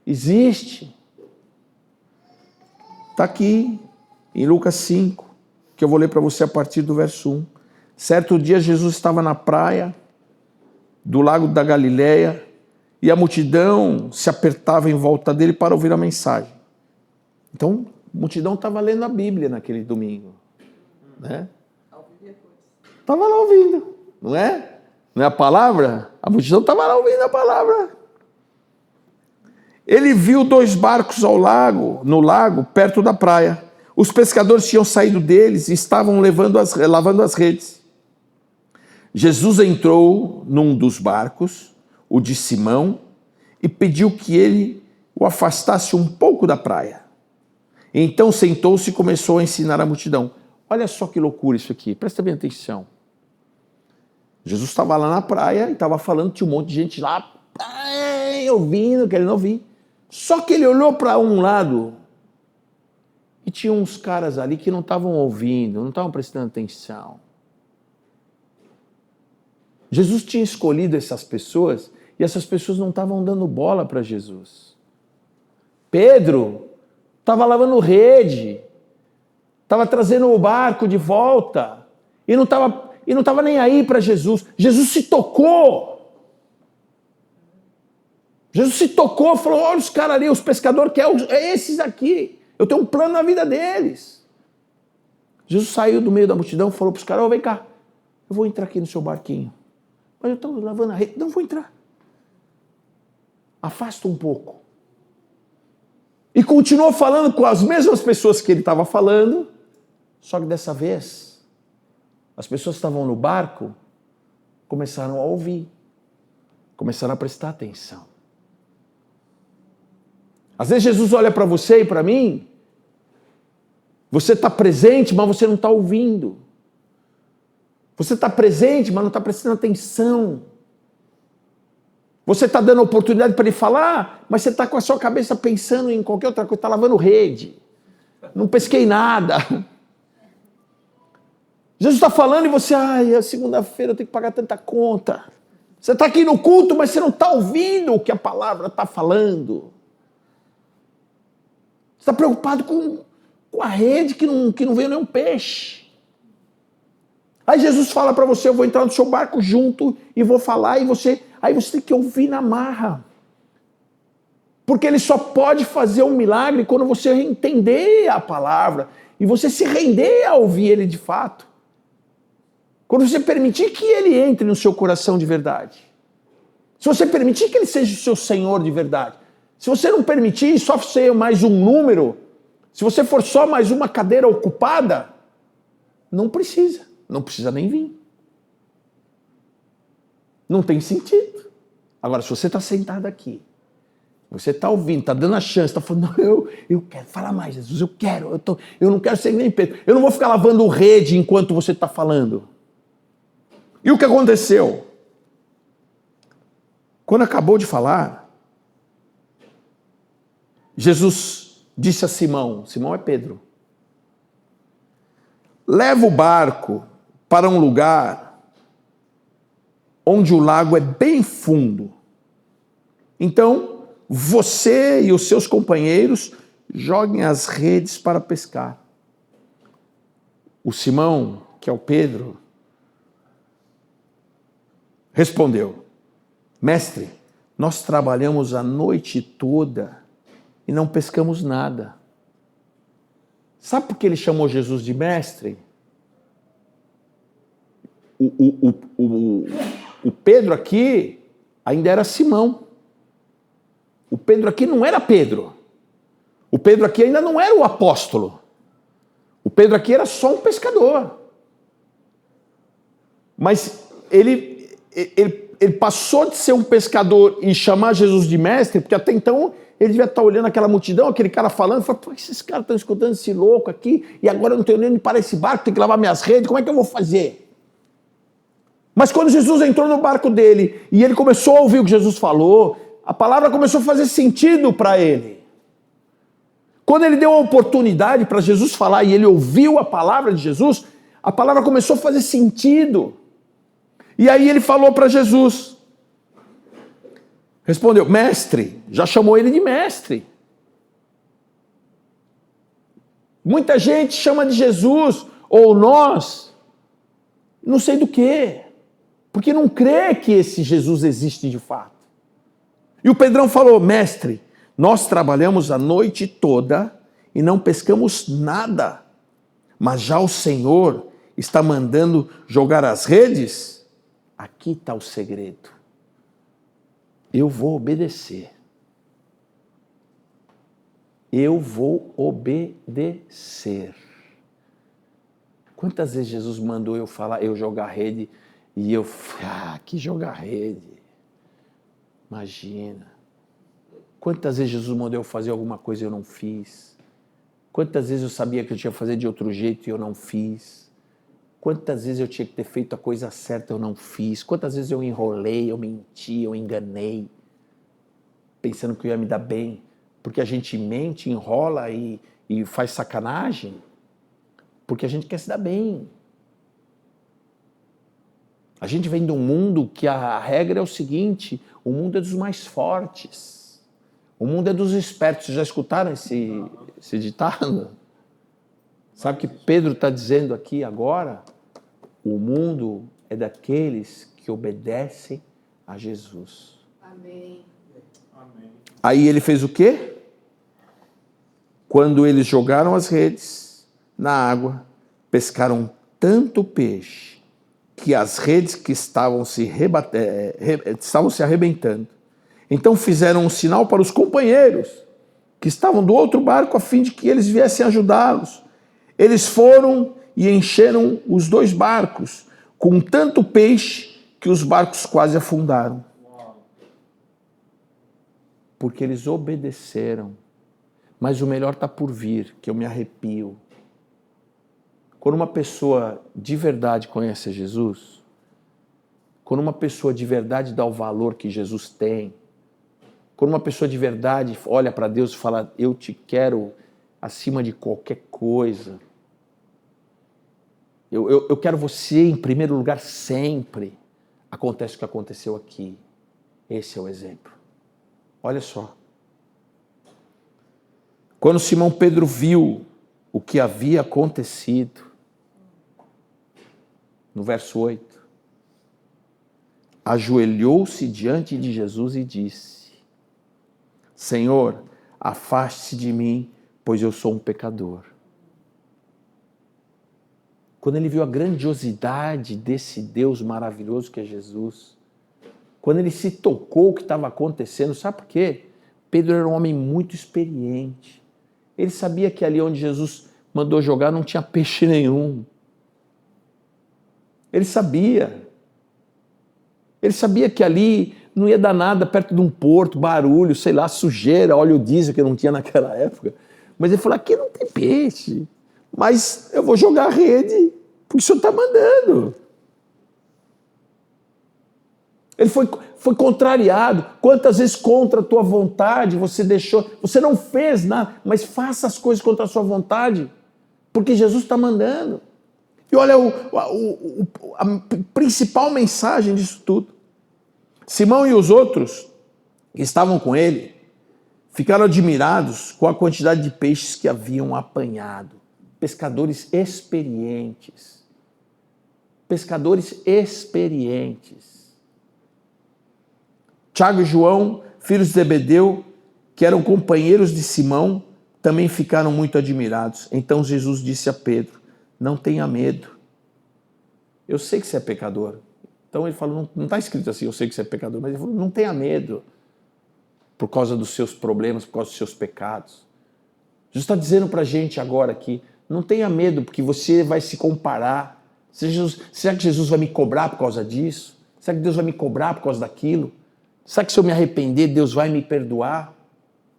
S2: existe? Está aqui em Lucas 5, que eu vou ler para você a partir do verso 1. Certo dia Jesus estava na praia do lago da Galileia e a multidão se apertava em volta dele para ouvir a mensagem. Então, a multidão estava lendo a Bíblia naquele domingo. Né? Estava lá ouvindo, não é? Não é a palavra? A multidão estava lá ouvindo a palavra. Ele viu 2 barcos no lago, perto da praia. Os pescadores tinham saído deles e estavam lavando as redes. Jesus entrou num dos barcos, o de Simão, e pediu que ele o afastasse um pouco da praia. Então sentou-se e começou a ensinar a multidão. Olha só que loucura isso aqui, presta bem atenção. Jesus estava lá na praia e estava falando, tinha um monte de gente lá, ouvindo, querendo ouvir. Só que ele olhou para um lado e tinha uns caras ali que não estavam ouvindo, não estavam prestando atenção. Jesus tinha escolhido essas pessoas e essas pessoas não estavam dando bola para Jesus. Pedro estava lavando rede, estava trazendo o barco de volta e não estava nem aí para Jesus. Jesus se tocou. Jesus se tocou, falou, olha os caras ali, os pescadores, que é esses aqui. Eu tenho um plano na vida deles. Jesus saiu do meio da multidão e falou para os caras, vem cá, eu vou entrar aqui no seu barquinho. Mas eu estou lavando a rede, não vou entrar. Afasta um pouco. E continuou falando com as mesmas pessoas que ele estava falando, só que dessa vez, as pessoas que estavam no barco começaram a ouvir, começaram a prestar atenção. Às vezes Jesus olha para você e para mim, você está presente, mas você não está ouvindo. Você está presente, mas não está prestando atenção. Você está dando oportunidade para ele falar, mas você está com a sua cabeça pensando em qualquer outra coisa, está lavando rede. Não pesquei nada. Jesus está falando e você, é segunda-feira, eu tenho que pagar tanta conta. Você está aqui no culto, mas você não está ouvindo o que a palavra está falando. Você está preocupado com a rede que não veio nenhum peixe. Aí Jesus fala para você, eu vou entrar no seu barco junto e vou falar, aí você tem que ouvir na marra. Porque ele só pode fazer um milagre quando você entender a palavra e você se render a ouvir ele de fato. Quando você permitir que ele entre no seu coração de verdade. Se você permitir que ele seja o seu Senhor de verdade. Se você não permitir só ser mais um número, se você for só mais uma cadeira ocupada, não precisa nem vir. Não tem sentido. Agora, se você está sentado aqui, você está ouvindo, está dando a chance, está falando, não, eu quero, fala mais, Jesus, eu não quero ser nem Pedro, eu não vou ficar lavando rede enquanto você está falando. E o que aconteceu? Quando acabou de falar, Jesus disse a Simão, Simão é Pedro, leva o barco para um lugar onde o lago é bem fundo. Então, você e os seus companheiros joguem as redes para pescar. O Simão, que é o Pedro, respondeu, mestre, nós trabalhamos a noite toda e não pescamos nada. Sabe por que ele chamou Jesus de mestre? O Pedro aqui ainda era Simão. O Pedro aqui não era Pedro. O Pedro aqui ainda não era o apóstolo. O Pedro aqui era só um pescador. Mas ele passou de ser um pescador e chamar Jesus de mestre, porque até então ele devia estar olhando aquela multidão, aquele cara falando, falando, pô, esses caras estão escutando esse louco aqui, e agora eu não tenho nem onde parar esse barco, tenho que lavar minhas redes, como é que eu vou fazer? Mas quando Jesus entrou no barco dele, e ele começou a ouvir o que Jesus falou, a palavra começou a fazer sentido para ele. Quando ele deu a oportunidade para Jesus falar, e ele ouviu a palavra de Jesus, a palavra começou a fazer sentido. E aí ele falou para Jesus, respondeu, mestre, já chamou ele de mestre. Muita gente chama de Jesus, ou nós, não sei do que, porque não crê que esse Jesus existe de fato. E o Pedrão falou, mestre, nós trabalhamos a noite toda e não pescamos nada, mas já o Senhor está mandando jogar as redes? Aqui está o segredo. Eu vou obedecer. Eu vou obedecer. Quantas vezes Jesus mandou eu jogar rede e eu, que jogar rede? Imagina. Quantas vezes Jesus mandou eu fazer alguma coisa e eu não fiz? Quantas vezes eu sabia que eu tinha que fazer de outro jeito e eu não fiz? Quantas vezes eu tinha que ter feito a coisa certa e eu não fiz? Quantas vezes eu enrolei, eu menti, eu enganei, pensando que eu ia me dar bem? Porque a gente mente, enrola e faz sacanagem, porque a gente quer se dar bem. A gente vem de um mundo que a regra é o seguinte, o mundo é dos mais fortes. O mundo é dos espertos. Vocês já escutaram esse ditado? Sabe o que Pedro está dizendo aqui agora? O mundo é daqueles que obedecem a Jesus.
S1: Amém.
S2: Aí ele fez o quê? Quando eles jogaram as redes na água, pescaram tanto peixe que as redes que estavam se arrebentando. Então fizeram um sinal para os companheiros que estavam do outro barco a fim de que eles viessem ajudá-los. Eles foram e encheram os dois barcos com tanto peixe que os barcos quase afundaram. Porque eles obedeceram. Mas o melhor está por vir, que eu me arrepio. Quando uma pessoa de verdade conhece Jesus, quando uma pessoa de verdade dá o valor que Jesus tem, quando uma pessoa de verdade olha para Deus e fala, eu te quero acima de qualquer coisa, eu quero você em primeiro lugar sempre, acontece o que aconteceu aqui. Esse é o exemplo. Olha só. Quando Simão Pedro viu o que havia acontecido, no verso 8, ajoelhou-se diante de Jesus e disse, Senhor, afaste-se de mim, pois eu sou um pecador. Quando ele viu a grandiosidade desse Deus maravilhoso que é Jesus, quando ele se tocou o que estava acontecendo, sabe por quê? Pedro era um homem muito experiente. Ele sabia que ali onde Jesus mandou jogar não tinha peixe nenhum. Ele sabia. Ele sabia que ali não ia dar nada perto de um porto, barulho, sei lá, sujeira, óleo diesel que não tinha naquela época. Mas ele falou, aqui não tem peixe, mas eu vou jogar a rede, porque o Senhor está mandando. Ele foi contrariado. Quantas vezes contra a tua vontade você deixou, você não fez nada, mas faça as coisas contra a sua vontade, porque Jesus está mandando. E olha a principal mensagem disso tudo. Simão e os outros que estavam com ele ficaram admirados com a quantidade de peixes que haviam apanhado. Pescadores experientes. Pescadores experientes. Tiago e João, filhos de Zebedeu, que eram companheiros de Simão, também ficaram muito admirados. Então Jesus disse a Pedro, não tenha medo. Eu sei que você é pecador. Então ele falou, não está escrito assim, eu sei que você é pecador, mas ele falou, não tenha medo por causa dos seus problemas, por causa dos seus pecados. Jesus está dizendo para a gente agora aqui, não tenha medo porque você vai se comparar. Será que Jesus vai me cobrar por causa disso? Será que Deus vai me cobrar por causa daquilo? Será que se eu me arrepender, Deus vai me perdoar?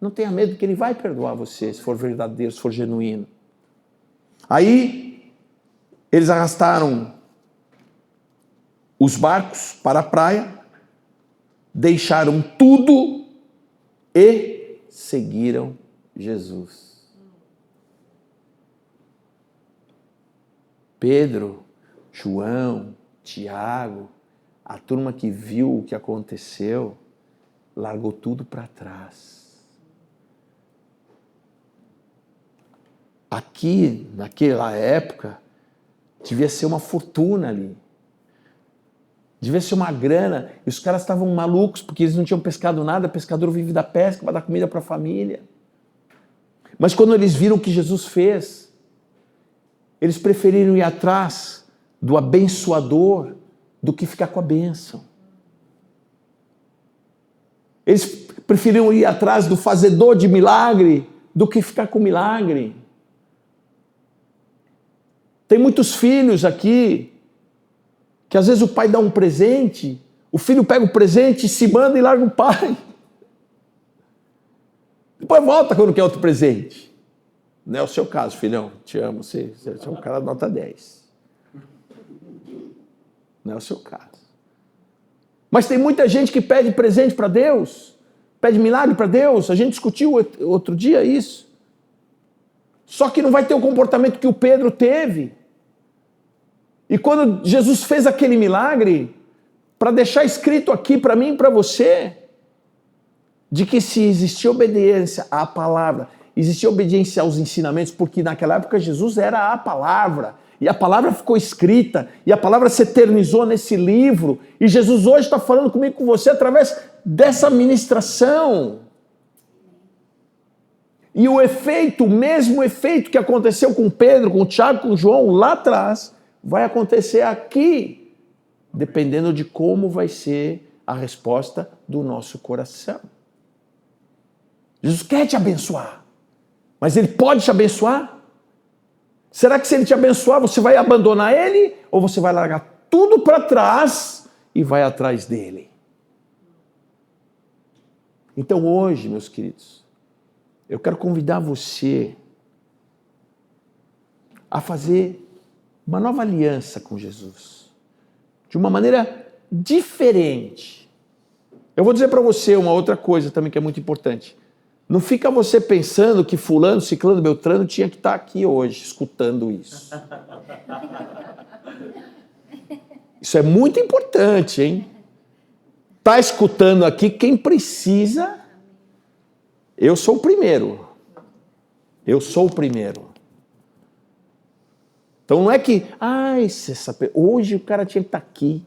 S2: Não tenha medo porque Ele vai perdoar você, se for verdadeiro, se for genuíno. Aí, eles arrastaram os barcos para a praia, deixaram tudo e seguiram Jesus. Pedro, João, Tiago, a turma que viu o que aconteceu, largou tudo para trás. Aqui, naquela época, devia ser uma fortuna ali. Devia ser uma grana, e os caras estavam malucos, porque eles não tinham pescado nada, pescador vive da pesca, para dar comida para a família. Mas quando eles viram o que Jesus fez, eles preferiram ir atrás do abençoador do que ficar com a bênção. Eles preferiram ir atrás do fazedor de milagre do que ficar com o milagre. Tem muitos filhos aqui que às vezes o pai dá um presente, o filho pega o presente, se manda e larga o pai. Depois volta quando quer outro presente. Não é o seu caso, filhão. Te amo, você é um cara nota 10. Não é o seu caso. Mas tem muita gente que pede presente para Deus, pede milagre para Deus. A gente discutiu outro dia isso. Só que não vai ter o comportamento que o Pedro teve. E quando Jesus fez aquele milagre, para deixar escrito aqui para mim e para você, de que se existia obediência à palavra, existia obediência aos ensinamentos, porque naquela época Jesus era a palavra, e a palavra ficou escrita, e a palavra se eternizou nesse livro, e Jesus hoje está falando comigo, com você, através dessa ministração. E o efeito, o mesmo efeito que aconteceu com Pedro, com Tiago, com João lá atrás, vai acontecer aqui, dependendo de como vai ser a resposta do nosso coração. Jesus quer te abençoar, mas Ele pode te abençoar? Será que se Ele te abençoar, você vai abandonar Ele? Ou você vai largar tudo para trás e vai atrás dEle? Então hoje, meus queridos, eu quero convidar você a fazer uma nova aliança com Jesus, de uma maneira diferente. Eu vou dizer para você uma outra coisa também que é muito importante. Não fica você pensando que fulano, ciclano, beltrano tinha que estar aqui hoje, escutando isso. Isso é muito importante, hein? Está escutando aqui quem precisa. Eu sou o primeiro. Eu sou o primeiro. Então não é que, hoje o cara tinha que estar aqui.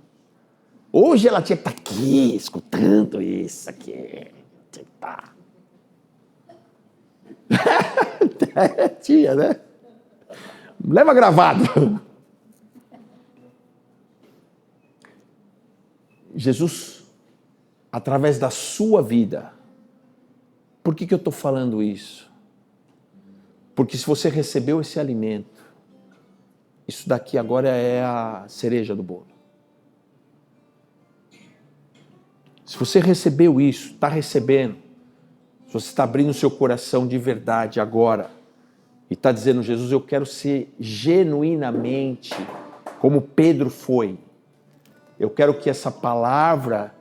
S2: Hoje ela tinha que estar aqui, escutando isso aqui. Tinha que estar. Tinha, né? Leva gravado. Jesus, através da sua vida, por que eu estou falando isso? Porque se você recebeu esse alimento, isso daqui agora é a cereja do bolo. Se você recebeu isso, está recebendo, se você está abrindo o seu coração de verdade agora e está dizendo, Jesus, eu quero ser genuinamente como Pedro foi. Eu quero que essa palavra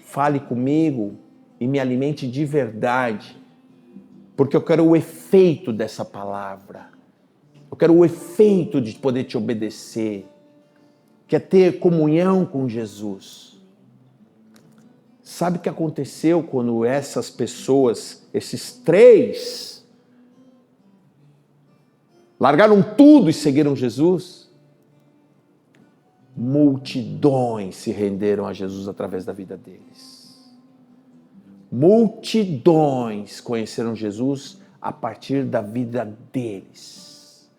S2: fale comigo e me alimente de verdade, porque eu quero o efeito dessa palavra. Eu quero o efeito de poder te obedecer, que é ter comunhão com Jesus. Sabe o que aconteceu quando essas pessoas, esses três, largaram tudo e seguiram Jesus? Multidões se renderam a Jesus através da vida deles. Multidões conheceram Jesus a partir da vida deles.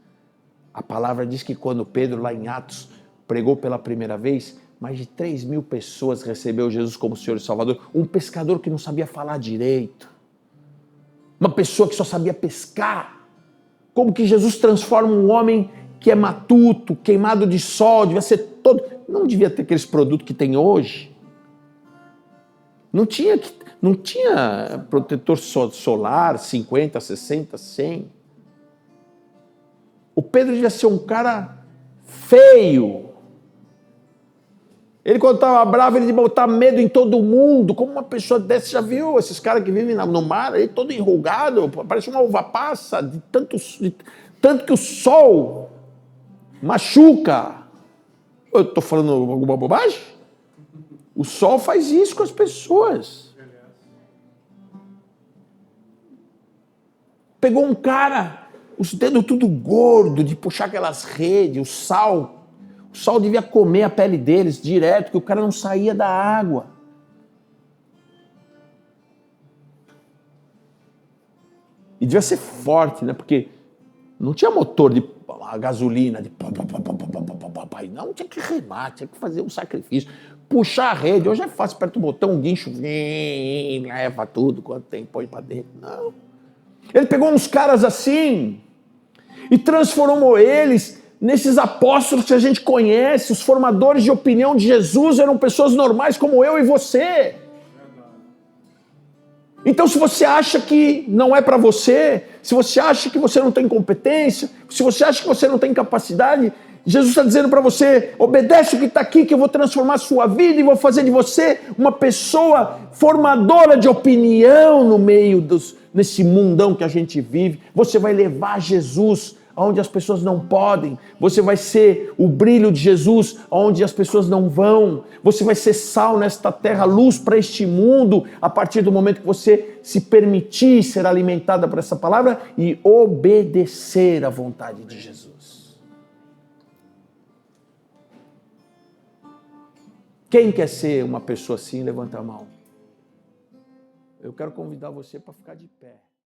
S2: A palavra diz que quando Pedro, lá em Atos, pregou pela primeira vez, mais de 3.000 pessoas recebeu Jesus como Senhor e Salvador. Um pescador que não sabia falar direito. Uma pessoa que só sabia pescar. Como que Jesus transforma um homem que é matuto, queimado de sol, devia ser todo... Não devia ter aqueles produtos que tem hoje. Não tinha protetor solar, 50, 60, 100. O Pedro devia ser um cara feio. Ele, quando estava bravo, ele devia botar medo em todo mundo. Como uma pessoa dessa, já viu esses caras que vivem no mar, ele todo enrugado, parece uma uva passa, de tanto que o sol machuca. Eu estou falando alguma bobagem? O sol faz isso com as pessoas. Pegou um cara, os dedos tudo gordo, de puxar aquelas redes, o sal devia comer a pele deles direto, que o cara não saía da água. E devia ser forte, né? Porque não tinha motor de gasolina, não, tinha que remar, tinha que fazer um sacrifício. Puxar a rede, hoje é fácil, aperta o botão, um guincho, leva tudo, quanto tem, põe pra dentro. Não. Ele pegou uns caras assim e transformou eles nesses apóstolos que a gente conhece, os formadores de opinião de Jesus eram pessoas normais como eu e você. Então, se você acha que não é para você, se você acha que você não tem competência, se você acha que você não tem capacidade, Jesus está dizendo para você, obedece o que está aqui, que eu vou transformar a sua vida e vou fazer de você uma pessoa formadora de opinião no meio nesse mundão que a gente vive. Você vai levar Jesus onde as pessoas não podem. Você vai ser o brilho de Jesus onde as pessoas não vão. Você vai ser sal nesta terra, luz para este mundo, a partir do momento que você se permitir ser alimentada por essa palavra e obedecer à vontade de Jesus. Quem quer ser uma pessoa assim, levanta a mão. Eu quero convidar você para ficar de pé.